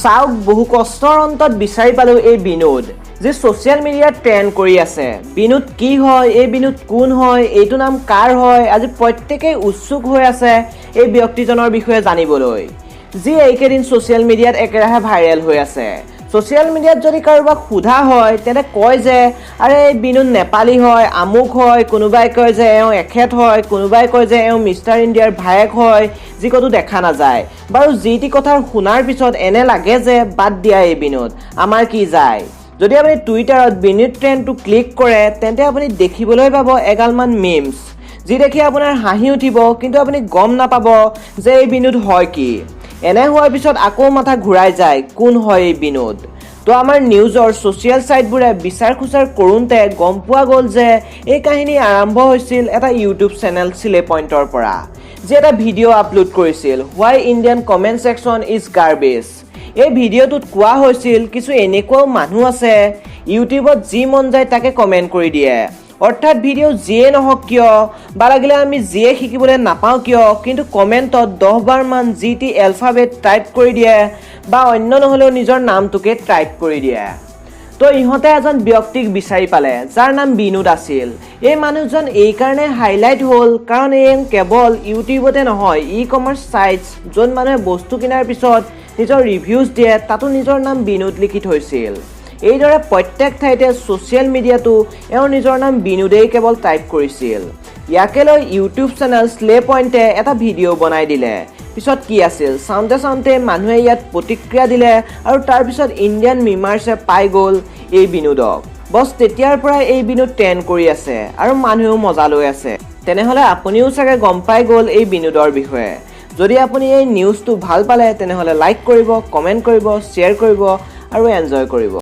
চাওক বহু কষ্টৰ অন্তত বিচাৰি পালো এই বিনোদ যে সোশ্যাল মিডিয়াত ট্ৰেন্ড কৰি আছে। বিনোদ কি হয়, এই বিনোদ কোন হয়, এইটো নাম কাৰ হয়, আজি প্ৰত্যেকেই উৎসুক হৈ আছে এই ব্যক্তিজনৰ বিষয়ে জানিবলৈ, যি এইকেইদিন সোশ্যাল মিডিয়াত একেৰাহে ভাইৰেল হৈ আছে। সোশ্যাল মিডিয়াত যদি কাৰোবাক সোধা হয় তেন্তে কয় যে আৰে এই বিনোদ নেপালী হয়, আমুক হয়, কোনোবাই কয় যে এওঁ এখেত হয়, কোনোবাই কয় যে এওঁ মিষ্টাৰ ইণ্ডিয়াৰ ভায়েক হয়, যি ক'তো দেখা নাযায়। বাৰু যি টি কথা শুনাৰ পিছত এনে লাগে যে বাদ দিয়া এই বিনোদ, আমাৰ কি যায়। যদি আপুনি টুইটাৰত বিনোদ ট্ৰেণ্ডটো ক্লিক কৰে তেন্তে আপুনি দেখিবলৈ পাব এগালমান মিমছ, যি দেখি আপোনাৰ হাঁহি উঠিব, কিন্তু আপুনি গম নাপাব যে এই বিনোদ হয় কি। এনে হোৱাৰ পিছত আকৌ মাথা ঘূৰাই যায় কোন হয় এই বিনোদ। তো আমাৰ নিউজৰ ছ'চিয়েল ছাইটবোৰে বিচাৰ খোচাৰ কৰোঁতে গম পোৱা গ'ল যে এই কাহিনী আৰম্ভ হৈছিল এটা ইউটিউব চেনেল চিলে পইণ্টৰ পৰা, যি এটা ভিডিঅ' আপলোড কৰিছিল, why Indian comment section is garbage. এই ভিডিঅ'টোত কোৱা হৈছিল কিছু এনেকুৱাও মানুহ আছে ইউটিউবত যি মন যায় তাকে কমেণ্ট কৰি দিয়ে, অৰ্থাৎ ভিডিঅ' যিয়ে নহওক কিয় বা লাগিলে আমি যিয়ে শিকিবলৈ নাপাওঁ কিয়, কিন্তু কমেণ্টত 10 বাৰমান যি টি এলফাবেট টাইপ কৰি দিয়ে বা অন্য নহ'লেও নিজৰ নামটোকে টাইপ কৰি দিয়ে। তো ইহঁতে এজন ব্যক্তিক বিচাৰি পালে যাৰ নাম বিনোদ আছিল। এই মানুহজন এইকাৰণে হাইলাইট হ'ল কাৰণ এই কেৱল ইউটিউবতে নহয়, ই-কমাৰ্চ ছাইটছ য'ত মানুহে বস্তু কিনাৰ পিছত নিজৰ ৰিভিউজ দিয়ে তাতো নিজৰ নাম বিনোদ লিখি থৈছিল। এইদৰে প্ৰত্যেক ঠাইতে ছ'চিয়েল মিডিয়াতো এওঁৰ নিজৰ নাম বিনোদেই কেৱল টাইপ কৰিছিল। ইয়াকে লৈ ইউটিউব চেনেল স্লে পইণ্টে এটা ভিডিঅ' বনাই দিলে। পিছত কি আছিল, চাওঁতে মানুহে ইয়াত প্ৰতিক্ৰিয়া দিলে আৰু তাৰপিছত ইণ্ডিয়ান মিমাৰ্ছে পাই গ'ল এই বিনোদক। বছ তেতিয়াৰ পৰাই এই বিনোদ ট্ৰেণ্ড কৰি আছে আৰু মানুহেও মজা লৈ আছে। তেনেহ'লে আপুনিও চাগে গম পাই গ'ল এই বিনোদৰ বিষয়ে। যদি আপুনি এই নিউজটো ভাল পালে তেনেহ'লে লাইক কৰিব, কমেণ্ট কৰিব, শ্বেয়াৰ কৰিব আৰু এনজয় কৰিব।